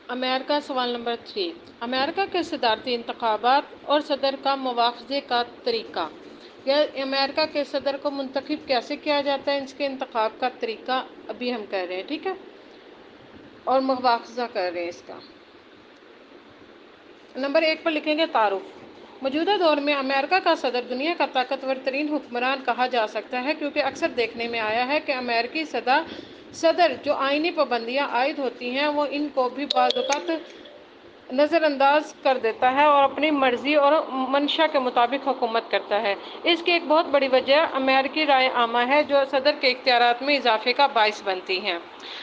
امریکہ سوال نمبر 3، امریکہ کے صدارتی انتخابات اور صدر کا مواخذے کا طریقہ، یا امریکہ کے صدر کو منتخب کیسے کیا جاتا ہے، اس کے انتخاب کا طریقہ ابھی ہم کہہ رہے ہیں، ٹھیک ہے، اور مواخذہ کر رہے ہیں اس کا۔ نمبر 1 پر لکھیں گے تعارف۔ موجودہ دور میں امریکہ کا صدر دنیا کا طاقتور ترین حکمران کہا جا سکتا ہے، کیونکہ اکثر دیکھنے میں آیا ہے کہ امریکی صدر جو آئینی پابندیاں عائد ہوتی ہیں وہ ان کو بھی بعض اوقات نظر انداز کر دیتا ہے اور اپنی مرضی اور منشا کے مطابق حکومت کرتا ہے۔ اس کی ایک بہت بڑی وجہ امریکی رائے عامہ ہے، جو صدر کے اختیارات میں اضافے کا باعث بنتی ہے۔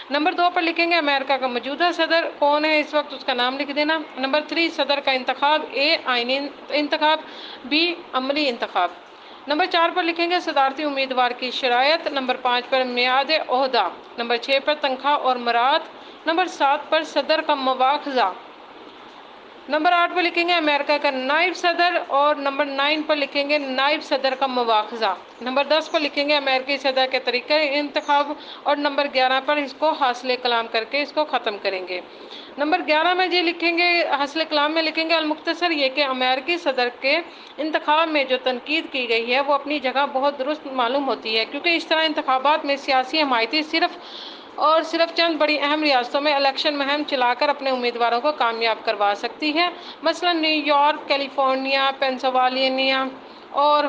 نمبر 2 پر لکھیں گے امریکہ کا موجودہ صدر کون ہے، اس وقت اس کا نام لکھ دینا۔ نمبر 3 صدر کا انتخاب، اے آئینی انتخاب، بی عملی انتخاب۔ نمبر 4 پر لکھیں گے صدارتی امیدوار کی شرائط۔ نمبر 5 پر میعاد عہدہ۔ نمبر 6 پر تنخواہ اور مراعات۔ نمبر 7 پر صدر کا مواخذہ۔ نمبر 8 پر لکھیں گے امریکہ کا نائب صدر، اور نمبر 9 پر لکھیں گے نائب صدر کا مواخذہ۔ نمبر 10 پر لکھیں گے امریکی صدر کے طریقہ انتخاب، اور نمبر 11 پر اس کو حاصل کلام کر کے اس کو ختم کریں گے۔ نمبر 11 میں یہ لکھیں گے، حاصل کلام میں لکھیں گے المختصر یہ کہ امریکی صدر کے انتخاب میں جو تنقید کی گئی ہے وہ اپنی جگہ بہت درست معلوم ہوتی ہے، کیونکہ اس طرح انتخابات میں سیاسی حمایتی صرف چند بڑی اہم ریاستوں میں الیکشن مہم چلا کر اپنے امیدواروں کو کامیاب کروا سکتی ہے، مثلا نیو یارک، کیلیفورنیا، پینسلوانیا اور